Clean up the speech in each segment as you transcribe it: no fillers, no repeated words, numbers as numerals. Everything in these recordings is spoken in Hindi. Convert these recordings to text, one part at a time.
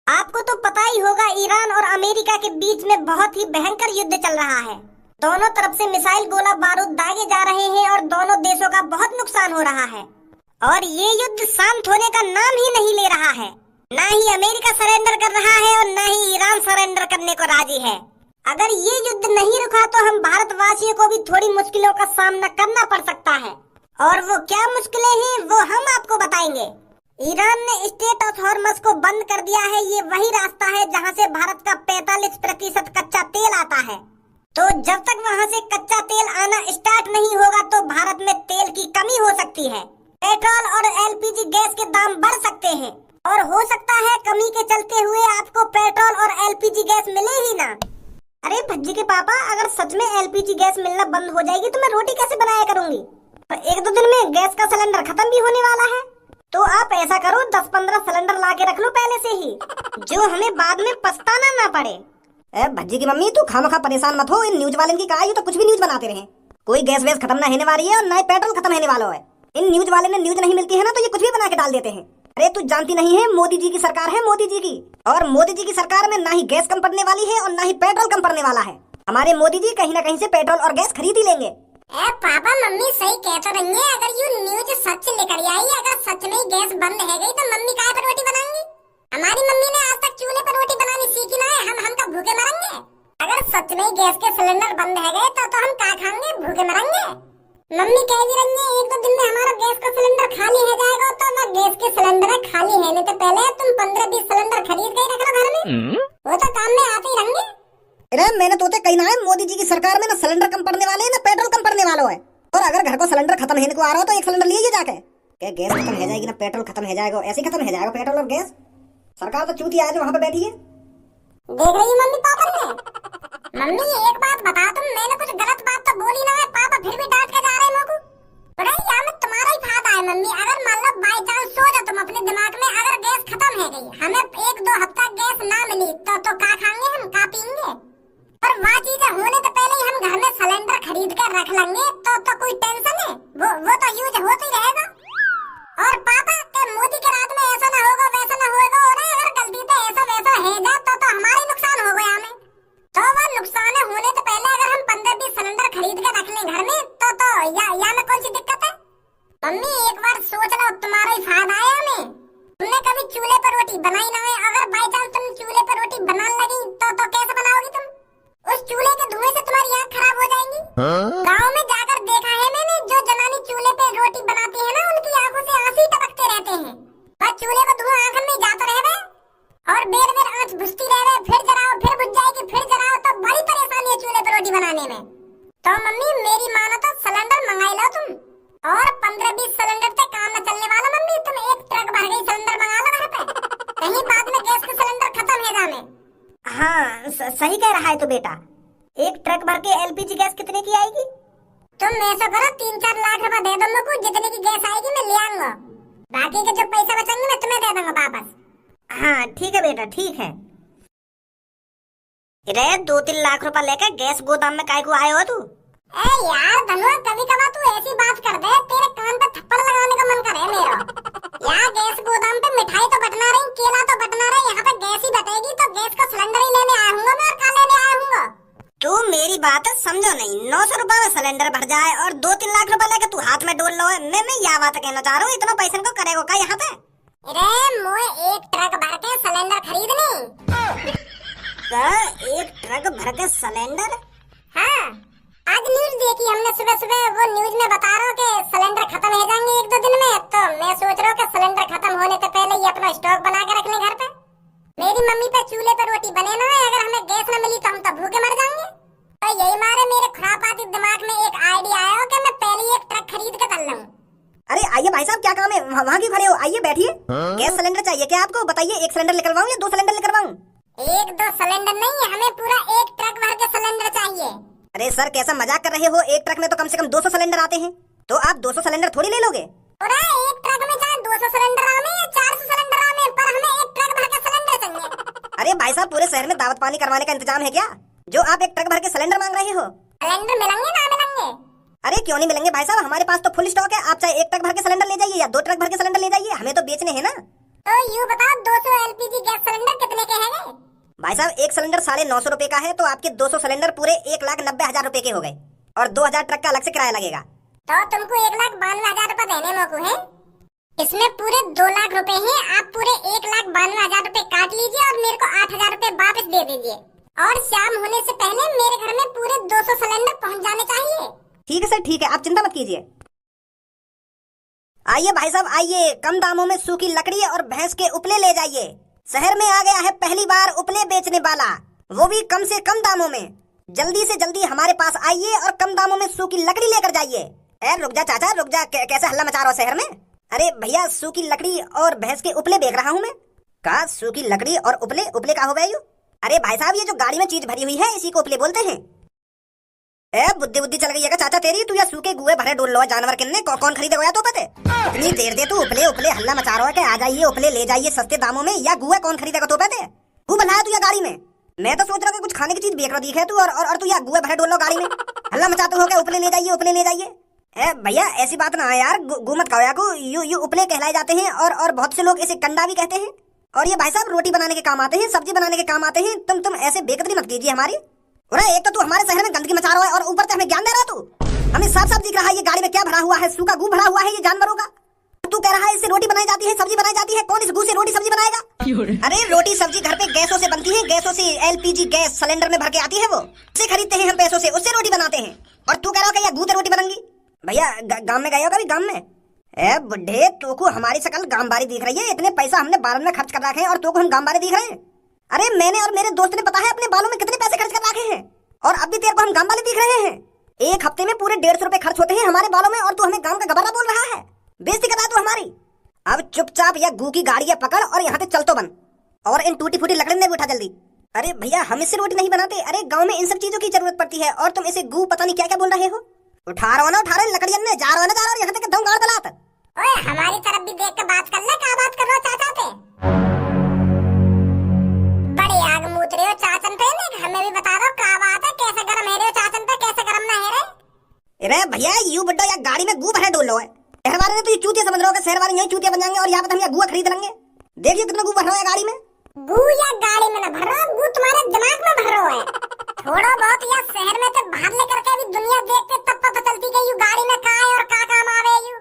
आपको तो पता ही होगा, ईरान और अमेरिका के बीच में बहुत ही भयंकर युद्ध चल रहा है। दोनों तरफ से मिसाइल गोला बारूद दागे जा रहे हैं और दोनों देशों का बहुत नुकसान हो रहा है। और ये युद्ध शांत होने का नाम ही नहीं ले रहा है। ना ही अमेरिका सरेंडर कर रहा है और ना ही ईरान सरेंडर करने को राजी है। अगर ये युद्ध नहीं रुका तो हम भारतवासियों को भी थोड़ी मुश्किलों का सामना करना पड़ सकता है। और वो क्या मुश्किलें हैं वो हम आपको बताएंगे। ईरान ने स्टेट ऑफ हॉर्मस को बंद कर दिया है। ये वही रास्ता है जहां से भारत का 45% कच्चा तेल आता है। तो जब तक वहां से कच्चा तेल आना स्टार्ट नहीं होगा तो भारत में तेल की कमी हो सकती है। पेट्रोल और एलपीजी गैस के दाम बढ़ सकते हैं और हो सकता है कमी के चलते हुए आपको पेट्रोल और एलपीजी गैस मिले ही ना। अरे भज्जी के पापा, अगर सच में एलपीजी गैस मिलना बंद हो जाएगी तो मैं रोटी कैसे बनाया करूंगी? तो 1-2 दिन में गैस का सिलेंडर खत्म भी होने वाला है। तो आप ऐसा करो, 10-15 सिलेंडर ला के रख लो पहले से ही, जो हमें बाद में पछताना ना पड़े। भज्जी की मम्मी, तू खामखा परेशान मत हो। इन न्यूज वाले की कहा, तो कुछ भी न्यूज बनाते रहे। कोई गैस वैस खत्म ना होने वाली है और ना ही पेट्रोल खत्म होने वाला है। इन न्यूज वाले ने न्यूज नहीं मिलती है ना तो ये कुछ भी बना के डाल देते हैं। अरे तू जानती नहीं है, मोदी जी की सरकार है, मोदी जी की। और मोदी जी की सरकार में ना ही गैस कम पड़ने वाली है और ना ही पेट्रोल कम पड़ने वाला है। हमारे मोदी जी कहीं ना कहीं से पेट्रोल और गैस खरीद ही लेंगे। पापा मम्मी सही कह तो रही है। अगर ये न्यूज सच लेकर आई, अगर सच में गैस बंद है गई तो मम्मी काय पर रोटी बनाएंगी? हमारी मम्मी ने आज तक चूल्हे पर रोटी बनानी सीखी ना है। हम का भूखे मरेंगे। अगर सच में गैस के सिलेंडर बंद है गए तो हम क्या खाएंगे? भूखे मरेंगे। मम्मी कह भी रही है 1-2 दिन में हमारा गैस का सिलेंडर खाली हो जाएगा। तो ना गैस के सिलेंडर खाली होने तो पहले तुम 15-20 सिलेंडर खरीद के रख लो घर में। वो तो काम में आते ही रहेंगे। अरे मैंने तो कही ना है, मोदी जी की सरकार में ना सिलेंडर कम पड़ने वाले हैं ना पेट्रोल कम पड़ने वाला है। और अगर घर को सिलेंडर खत्म होने को आ रहा हो तो एक सिलेंडर लीजिए जाके। क्या गैस खत्म हो जाएगी ना पेट्रोल खत्म हो जाएगा, ऐसे खत्म हो जाएगा पेट्रोल और गैस। सरकार तो चूतिया है जो वहाँ पे बैठी है। देख रही मम्मी पापा ने। मम्मी एक बात बता, तुम मैंने कुछ गलत बात तो बोली ना है? पापा फिर भी डांट के जा रहे हैं मेरे को। यहाँ में तुम्हारा ही फायदा है मम्मी। अगर मान लो बाई चांस सोचो तुम अपने दिमाग में, अगर गैस खत्म हो गई, हमें 1-2 हफ्ता गैस ना मिली तो क्या खाएंगे हम, क्या पीएंगे? और वह चीजें होने तो पहले ही हम घर में सिलेंडर खरीद कर रख लेंगे तो कोई टेंशन है? वो तो यूज होता ही रहेगा। और पापा के मोदी के रात में ऐसा ना होगा वैसा ना होगा। और अगर गलती से ऐसा वैसा है जा तो हमारा नुकसान हो गया हमें। तो वो नुकसान होने तो पहले अगर हम 15-20 सिलेंडर खरीद कर रख लें घर में तो या में कौन सी दिक्कत है? मम्मी एक बार सोच लो, तुम्हारा ही फायदा है हमें। तुमने कभी चूल्हे पर रोटी बनाई ना है? अगर बाई चांस तुम चूल्हे पर रोटी बनाने लगी तो कैसे बनाओगी तुम? उस चूल्हे के धुएं से तुम्हारी आँख खराब हो जाएंगी। गांव में जाकर देखा है मैंने, जो जनानी चूल्हे पे रोटी बनाती है ना, उनकी आंखों से आंसू टपकते रहते हैं। बस चूल्हे का धुआं आंख में जाता रहे और बेर आंच बुझती रहे, फिर जलाओ फिर बुझ जाएगी, फिर जलाओ, तो बड़ी परेशानी है चूल्हे पे रोटी बनाने में। तो मम्मी मेरी मानो तो सिलेंडर मंगाई लो तुम। और 15-20 सिलेंडर से काम न चलने वाला मम्मी। तुम एक ट्रक भर गई सिलेंडर मंगा लो घर पे, कहीं बाद में गैस के सिलेंडर खत्म है जाने। हाँ सही कह रहा है तो बेटा। एक ट्रक भर के एलपीजी गैस कितने की आएगी? तुम ऐसा करो, 3-4 लाख रुपए दे दो मुझको, जितने की गैस आएगी मैं ले आऊंगा। बाकी के जो पैसे बचेंगे मैं तुम्हें दे दूंगा वापस। हाँ ठीक है बेटा, ठीक है। रे 2-3 लाख रुपए लेकर गैस गोदाम में काय को आए हो तू? ए यार धनुआ, कभी कभार तू ऐसी बात कर दे, तेरे कान पे थप्पड़ लगाने का मन करे मेरा। यहाँ गैस गोदाम पे मिठाई तो बटना रही, केला तो बटना रही, यहाँ पे गैस ही बटेगी तो गैस का सिलेंडर ही लेने आया हूँ मैं। और क्या लेने आया हूँ? तू मेरी बात समझो नहीं। 900 रुपए में सिलेंडर भर जाए और 2-3 लाख रुपए लेके तू हाथ में डोल लो। मैं यह बात कहना चाह रहा हूँ, इतना पैसा को करेगा क्या यहाँ पे? अरे मोए एक ट्रक भर के सिलेंडर खरीदनी। एक ट्रक भर के सिलेंडर? हाँ, आज न्यूज देखी हमने सुबह वो न्यूज में बता रहा कि सिलेंडर खत्म हो जाएंगे 1-2 दिन में। तो मैं सोच रहा हूँ कि सिलेंडर खत्म होने से पहले ही अपना स्टॉक बना के रख लें घर पे। मेरी मम्मी पे चूल्हे पर रोटी बने ना है, अगर हमें गैस न मिली तो हम तो भूखे मर जाएंगे। और यही मारे मेरे खुरापाती दिमाग में एक आइडिया आया कि मैं पहले ही एक ट्रक खरीद के कर लूं। अरे आइए भाई साहब, क्या काम है? वहाँ क्यों खड़े हो? आइए बैठिए। गैस सिलेंडर चाहिए क्या आपको? बताइए, एक सिलेंडर निकलवाऊं या 2 सिलेंडर निकलवाऊं? 1-2 सिलेंडर नहीं, हमें पूरा एक ट्रक भर के सिलेंडर चाहिए। अरे सर कैसा मजाक कर रहे हो? एक ट्रक में तो कम से कम 200 सिलेंडर आते हैं, तो आप 200 सिलेंडर थोड़ी ले लोगे? अरे एक ट्रक में चाहे 200 सिलेंडर आवे या 400 सिलेंडर आवे, पर हमें एक ट्रक भर के सिलेंडर चाहिए। अरे भाई साहब, पूरे शहर में दावत पानी करवाने का इंतजाम है क्या, जो आप एक ट्रक भर के सिलेंडर मांग रहे हो? सिलेंडर मिलेंगे ना मिलेंगे? अरे क्यों नहीं मिलेंगे भाई साहब, हमारे पास तो फुल स्टॉक है। आप चाहे एक ट्रक भर के सिलेंडर ले जाइए या 2 ट्रक भर के सिलेंडर ले जाइए, हमें तो बेचने हैं ना। तो यूँ बताओ 200 एलपीजी गैस सिलेंडर कितने भाई साहब एक सिलेंडर 950 रुपए का है, तो आपके 200 सिलेंडर पूरे 1,90,000 रुपए के हो गए और 2,000 ट्रक का अलग से किराया लगेगा। तो तुमको 1,92,000 रुपए देने मोकू है। इसमें पूरे 2 लाख रुपए हैं, आप पूरे 1,92,000 रुपए काट लीजिए और मेरे को 8,000 रुपए वापस दे दीजिए और शाम होने से पहले मेरे घर में पूरे 200 सिलेंडर पहुंच जाने चाहिए। ठीक है सर, ठीक है, आप चिंता मत कीजिए। आइए भाई साहब आइए, कम दामों में सूखी लकड़ी और भैंस के उपले ले जाइए। शहर में आ गया है पहली बार उपले बेचने वाला, वो भी कम से कम दामों में। जल्दी से जल्दी हमारे पास आइए और कम दामों में सूखी लकड़ी लेकर जाइए। रुक जा चाचा रुक जा, कैसे हल्ला मचा रहा हो शहर में? अरे भैया सूखी लकड़ी और भैंस के उपले बेच रहा हूँ मैं। कहा सूखी लकड़ी और उपले? उपले का हो गया यू? अरे भाई साहब ये जो गाड़ी में चीज भरी हुई है इसी को उपले बोलते हैं। बुद्धि बुद्धि चल गई है चाचा तेरी, तू या सूखे गुए भरे डोल लो जानवर किन्ने कौन खरीदेगा या तो पते? इतनी देर दे तू उपले उपले हल्ला मचा रहा है कि आ जाइए उपले ले जाइए सस्ते दामों में, या गुए कौन खरीदेगा तो पते? तू बनाया तू या गाड़ी में? मैं तो सोच रहा कि कुछ खाने की चीज बेच रहा दिखे तू, और तू या गुए भरे डोल लो गाड़ी में हल्ला मचाते हो क्या? उपले ले जाइए उपले ले जाइए। भैया ऐसी बात ना है यार, गु मत कहो यार, यू उपले कहलाए जाते हैं और बहुत से लोग इसे कंडा भी कहते हैं। और ये भाई साहब रोटी बनाने के काम आते हैं, सब्जी बनाने के काम आते हैं। तुम ऐसे बेकदरी मत कीजिए हमारी। एक तो तू हमारे शहर में गंदगी मचा रहा है और ऊपर से हमें ज्ञान दे रहा है तू। हमें साफ साफ दिख रहा है ये गाड़ी में क्या भरा हुआ है, सूखा गू भरा हुआ है ये जानवरों का। तू कह रहा है इससे रोटी बनाई जाती है, सब्जी बनाई जाती है। कौन इस गू से रोटी सब्जी बनाएगा? अरे रोटी सब्जी घर पे गैसों से बनती है, गैसों से LPG गैस सिलेंडर में भर के आती है, वो उसे खरीदते हैं हम पैसों से, उससे रोटी बनाते हैं। और तू कह रहा है गू से रोटी बनेंगी? भैया गांव में गए हो कभी? गांव में बुढ़े तू को हमारी शकल गांवबारी दिख रही है। इतने पैसा हमने बालों में खर्च कर रखे हैं और तू को हम गांवबारी दिख रहे हैं? अरे मैंने और मेरे दोस्त ने पता है अपने बालों में कितने पैसे खर्च कर रखे हैं और अब भी तेरे को हम गांवबारी दिख रहे हैं। एक हफ्ते में पूरे 150 रुपए खर्च होते हैं हमारे बालों में और तू हमें गांव का गबर्रा बोल रहा है। बेइज्जती कर रहा है तू हमारी। अब चुपचाप या गू की गाड़ी पकड़ और यहाँ से चल तो बन, और इन टूटी फूटी लकड़ी में उठा जल्दी। अरे भैया हम इससे रोटी नहीं बनाते। अरे गाँव में इन सब चीजों की जरूरत पड़ती है और तुम इसे गू पता नहीं क्या क्या बोल रहे हो। उठा रहा हो ना, उठा रहे लकड़ियन ने, जा रहा ना, जा रहा यहाँ तक दम गाड़ दलात। ओए हमारी तरफ भी देख के बात कर ले, क्या बात कर रहे हो चाचा पे? बड़ी आग मूत रहे हो चाचन पे, हमें भी बता दो क्या बात है, कैसे गरम है रहे हो चाचन पे, कैसे गरम ना है रे? अरे भैया यू बड्डो या गाड़ी में गू भरे डोल लो है। शहर वाले ने तो ये चूतिया समझ रहे हो, शहर वाले यही चूतिया बन जाएंगे और यहाँ पे हम गुआ खरीद लेंगे। देखिए कितना गू भर रहा है गाड़ी में। गू या गाड़ी में ना भर रहा, गू तुम्हारे दिमाग में भर रहा है। थोड़ा बहुत या शहर में तो बाहर लेकर के भी दुनिया देखते तब पता चलती कि यू गाड़ी में का है और का काम आवे यू।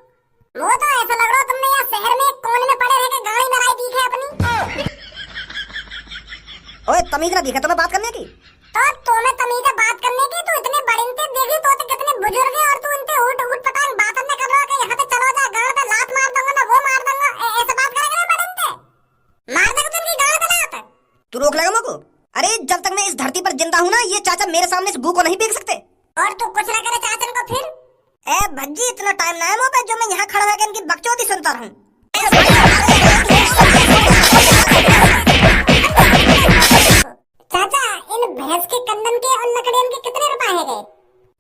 वो तो ऐसा लग रहा तुमने यहाँ शहर में एक कोने में पड़े रह के गाड़ी में लाई दी है अपनी। ओए तमीज ना दिखे तुम्हें बात करने की? तो तुम्हें तमीज है बात करने की? तू इतने बड़े इंते देखी तो कितने बुजुर्ग हैं और तू इनते उठ पटांग बात न कर रहा है कि यहाँ पे चलो जा गाड़ पे लात मार दूंगा ना वो मार दूंगा, ऐसे बात करेगा बड़े इंते? मार देगा तुम की गाड़ पे लात। तू रोक लेगा मुझको? अरे जब तक मैं इस धरती पर जिंदा हूँ ना ये चाचा मेरे सामने इस गू को नहीं फेंक सकते। और तू कुछ ना करे चाचन को फिर? भज्जी इतना टाइम ना है मुँह पे जो मैं यहाँ खड़ा है इनकी बकचोदी सुनता रहूं। चाचा इन भैंस के कंदन के और लकड़ियन के कितने रुपए है गए?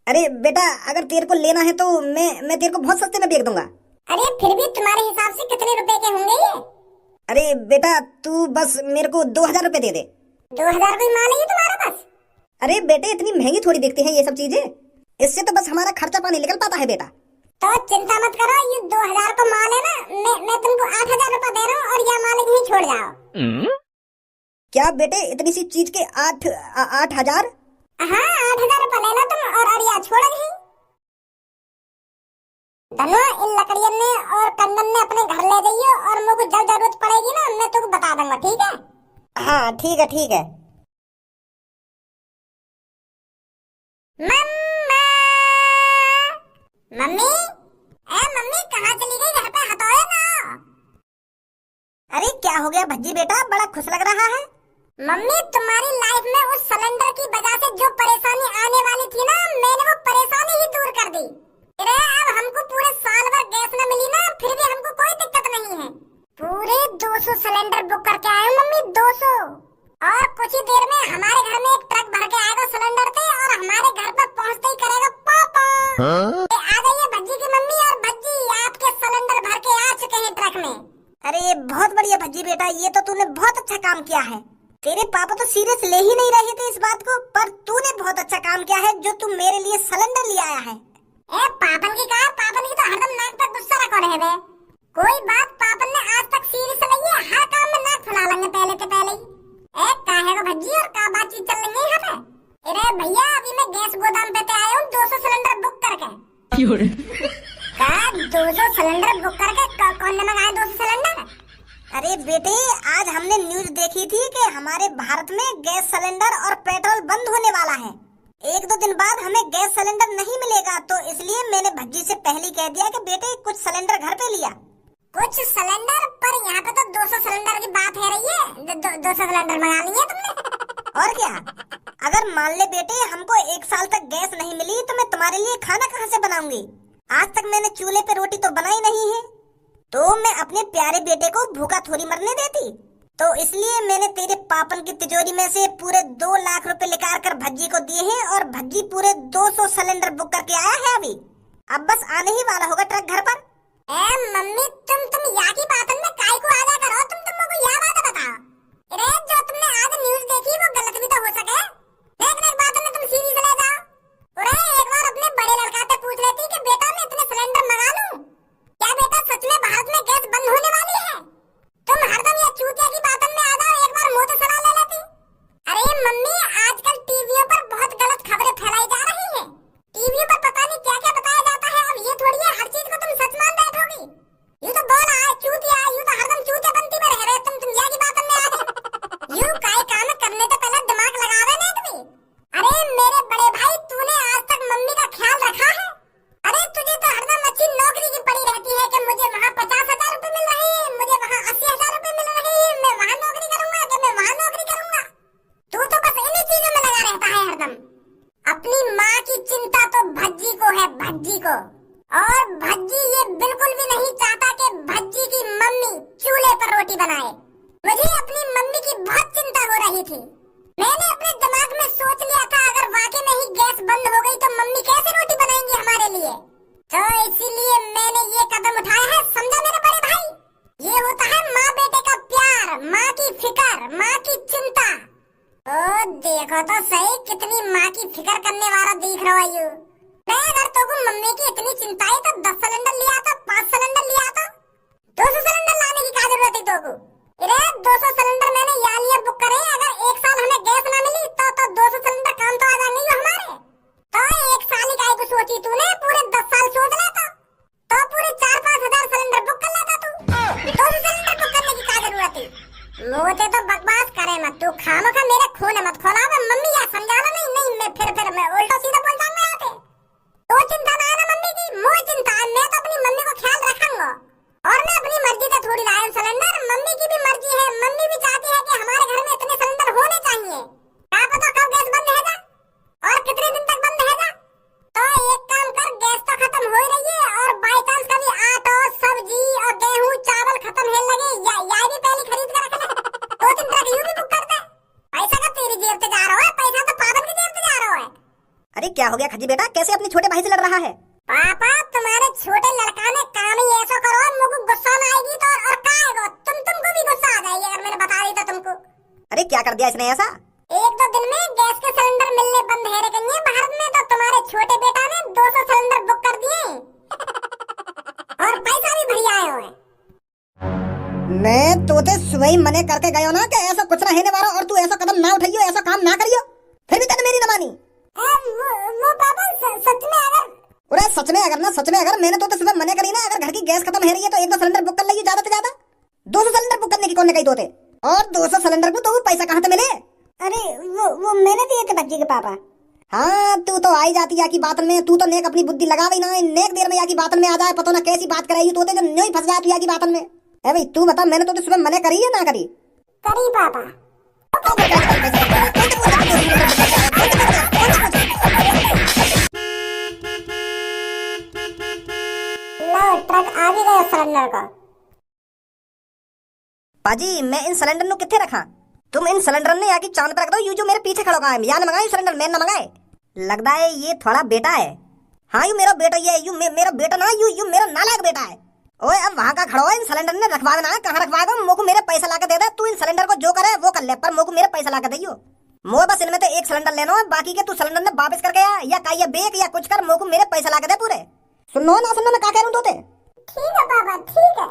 अरे बेटा अगर तेरे को लेना है तो मैं तेरे को बहुत सस्ते में बेच दूंगा। अरे फिर भी तुम्हारे हिसाब से कितने रुपए के होंगे ये? अरे बेटा तू बस मेरे को 2,000 रुपए दे दे। 2,000 रुपए माल है तुम्हारा बस? अरे बेटे इतनी महंगी थोड़ी दिखती है ये सब चीजें, इससे तो बस हमारा खर्चा पानी निकल पाता है बेटा। तो चिंता मत करो, ये 2,000 को माल है ना, मैं तुमको 8,000 रुपए दे रहा हूँ और यह माल यहीं छोड़ जाओ। क्या बेटे इतनी सी चीज के 8,000? हाँ 8,000 रुपए ले लो तुम और यह छोड़ यहीं। धनो इन लकड़ियन ने और कंदन ने अपने घर ले जाइए और मुझे जब जरूरत पड़ेगी ना मैं तुमको बता दूंगा, ठीक है? हाँ ठीक है ठीक है। मम्मा, मम्मी, मम्मी कहाँ चली गई? घर पे हटोए ना। अरे क्या हो गया भज्जी बेटा, बड़ा खुश लग रहा है। मम्मी तुम्हारी लाइफ में उस सिलेंडर की वजह से जो परेशानी आने वाली थी ना, मैंने वो परेशानी ही दूर कर दी। अरे अब हमको पूरे साल भर गैस न मिली ना, फिर भी हमको कोई दिक्कत नहीं है। पूरे 200 सिलेंडर बुक करके आए मम्मी, 200। और कुछ ही देर में हमारे घर में एक ट्रक भर के आएगा सिलेंडर से और हमारे घर पर पहुंचते ही करेगा पापा। आ जाइए भज्जी की मम्मी और भज्जी आपके सिलेंडर भर के आ चुके हैं ट्रक में। अरे बहुत बढ़िया भज्जी बेटा, ये तो तूने बहुत अच्छा काम किया है। तेरे पापा तो सीरियस ले ही नहीं रहे थे इस बात को, पर तूने बहुत अच्छा काम किया है जो तू मेरे लिए सिलेंडर ले आया है। पापन की कहा, पापन की तो हरदम नाक पर गुस्सा रखो रहे थे। कोई बात पापन ने आज तक सीरियस नहीं है, हर काम में नाक फुला लेंगे पहले से पहले ही। है भज्जी और का बातचीत चल रही है यहाँ पे? अरे भैया अभी मैं गैस गोदाम पे आया हूँ 200 सिलेंडर बुक करके। का 200 सिलेंडर बुक करके कौन ने मंगाए 200 सिलेंडर? अरे बेटे आज हमने न्यूज देखी थी कि हमारे भारत में गैस सिलेंडर और पेट्रोल बंद होने वाला है। 1-2 दिन बाद हमें गैस सिलेंडर नहीं मिलेगा, तो इसलिए मैंने भज्जी से पहले कह दिया कि बेटे कुछ सिलेंडर घर पे लिया। कुछ सिलेंडर? पर यहाँ पे तो 200 सिलेंडर की बात है रही है। 200 सिलेंडर मंगा लिए तुमने? और क्या, अगर मान ले बेटे हमको 1 साल तक गैस नहीं मिली तो मैं तुम्हारे लिए खाना कहाँ से बनाऊंगी? आज तक मैंने चूल्हे पे रोटी तो बनाई नहीं है, तो मैं अपने प्यारे बेटे को भूखा थोड़ी मरने देती। तो इसलिए मैंने तेरे पापन की तिजोरी में से पूरे 2 लाख रुपए निकाल कर भज्जी को दिए हैं और भज्जी पूरे 200 सिलेंडर बुक करके आया है अभी। अब बस आने ही वाला होगा ट्रक घर पर। मम्मी तुम यहाँ की बात में काय को आजा करो। तुमको यह बात बताओ। अरे जो तुमने आज न्यूज देखी वो गलत भी तो हो सके। एक बात में तुम सीरीज ले जाओ। अरे एक बार अपने बड़े लड़का से पूछ लेती कि बेटा मैं इतने सिलेंडर मंगा लूं, क्या बेटा सच में भारत में गैस बंद होने वाली है? तुम हरदम ये चूतिया की बातों में आ जाओ, एक बार मुंह से सलाह ले लेती। अरे मम्मी आजकल टीवियों पर बहुत गलत खबरें फैलाई जा रही है। टीवी पर पता नहीं क्या क्या बताया जाता है। अब ये थोड़ी है हर चीज को तुम सच मान बैठोगी। यू तो बोल आए चूतिया, यू तो हरदम चूतिया बनती में रह रहे तुम यहाँ की बातों में आ गए। यू काय काम करने से पहले दिमाग लगावे नहीं तुम्हें? अरे मेरे बड़े भाई तूने आज तक मम्मी का ख्याल रखा है? अरे तुझे तो हरदम अच्छी नौकरी की पड़ी रहती है कि मुझे वहाँ 50,000 रुपए मिल रहे हैं, मुझे वहाँ 80,000 रुपए मिल रहे हैं, मैं वहाँ नौकरी करूंगा कि मैं वहाँ नौकरी करूंगा। तू तो बस इन्हीं चीजों में लगा रहता है हरदम। अपनी माँ की चिंता तो भज्जी को है, भज्जी को। और भज्जी ये बिल्कुल भी नहीं चाहता कि भज्जी की मम्मी चूल्हे पर रोटी बनाए। मुझे अपनी मम्मी की बहुत चिंता हो रही थी। मैंने अपने दिमाग में सोच लिया था अगर वाकई में ही गैस बंद हो गई तो मम्मी कैसे रोटी बनाएंगी हमारे लिए। तो इसीलिए मैंने ये कदम उठाया है, समझा मेरे बड़े भाई? ये होता है माँ बेटे का प्यार, माँ की फिक्र, माँ की चिंता। ओ देखो तो सही कितनी माँ की फिक्र करने वाला दिख रहा है यू। अगर तो मम्मी की इतनी चिंता है तो 10 सिलेंडर लिया था, 5 सिलेंडर लिया था। 200 सिलेंडर लाने की क्या जरूरत है तो? अरे 200 सिलेंडर मैंने यहाँ लिए बुक करे। अगर 1 साल हमें गैस ना मिली तो 200 सिलेंडर काम तो आ जाएंगे हमारे। तो 1 साल ही काय को सोची तूने? पूरे 10 साल सोच लेता तो पूरे 4-5 हजार सिलेंडर बुक कर लेता तू। 200 सिलेंडर बुक करने की क्या जरूरत है? मोते तो बकवास करे मत तू, खामखा मेरे खून मत खोलावे। मम्मी या समझाना नहीं मैं फिर मैं उल्टा सीधा बोल जाऊंगा यहाँ पे। तो चिंता ना है ना मम्मी की, मुझे चिंता है। मैं तो अपनी मम्मी को ख्याल रखूंगा और मैं अपनी मर्जी से थोड़ी लाया हूँ सिलेंडर। मम्मी की भी मर्जी है, मम्मी भी चाहती है कि हमारे घर में इतने सिलेंडर होने चाहिए। क्या पता कब गैस बंद रहेगा और कितने दिन तक बंद रहेगा। तो एक काम कर, गैस तो खत्म हो ही रही है और बाई चांस कभी आटा सब्जी और गेहूँ चावल खत्म होने लगे या भी पहले खरीद कर रख ले। 2-3 ट्रक यूं भी बुक कर दे। पैसा का तेरी जेब से जा रहा है, पैसा तो पागल की जेब से जा रहा है। अरे क्या हो गया खज्जी बेटा, कैसे अपने छोटे भाई से लड़ रहा है? पापा तुम्हारे छोटे लड़का ने काम ही ऐसा करो, मुझको गुस्सा ना आएगी तो और का आएगा? तुमको भी गुस्सा आ जाएगी अगर मैंने बता दी तो तुमको। अरे क्या कर दिया इसने ऐसा? 1-2 दिन में गैस के सिलेंडर मिलने बंद है रे कन्या भारत में, तो तुम्हारे छोटे बेटा ने 200 सिलेंडर बुक कर दिए और पैसा भी भरी आए हुए। मैं तोते सुबह ही मने करके गयो ना कि ऐसा कुछ ना होने वाला और तू ऐसा कदम ना उठाइयो, ऐसा काम ना करियो, फिर भी तने मेरी न मानी। वो पापा सच में अगर मैंने तो सुबह मने करी ना, अगर घर की गैस खत्म है रही है तो 1-2 सिलेंडर बुक कर लीजिए ज्यादा से ज्यादा। 200 सिलेंडर बुक करने की कौन ने कही तोते? और 200 सिलेंडर को तो वो पैसा कहाँ से मिले? अरे वो मैंने दिए थे बच्ची के पापा। हाँ तू तो आई जाती या की बातन में, तू तो नेक अपनी बुद्धि लगावी ना, नेक देर में या की बातन में आ जाए, पता ना कैसी बात कराई तोते जो नहीं फंस जाए तू या की बातन में। ए भाई तू बता, मैंने तो सुबह मने करी है ना करी? करी पापा। ट्रक आ भी गया सिलेंडर का। पाजी मैं इन सिलेंडर नु किथे रखा? तुम इन सिलेंडर ने या की चांद पर रख दो, यू जो मेरे पीछे खड़ा है। या न मंगाए सिलेंडर, मैं न मंगाए। लगता है ये थोड़ा बेटा है। हाँ यू मेरा बेटा, ये यू मेरा बेटा ना, यू मेरा नालायक बेटा है। ओए अब वहाँ का खड़ा हो, इन सिलेंडर ने रखवा देना। कहाँ रखवाएगा? मोको मेरे पैसा ला के दे दे। तू इन सिलेंडर को जो करे वो कर ले, पर मोको मेरे पैसा ला के दियो। मोह बस इनमें तो 1 सिलेंडर लेना है, बाकी के तू सिलेंडर ने वापस करके या का बेक या कुछ कर, मोको मेरे पैसा ला के दे पूरे। सुनो ना सुनो, मैं क्या कह रहा हूँ तोते? ठीक है पापा ठीक है।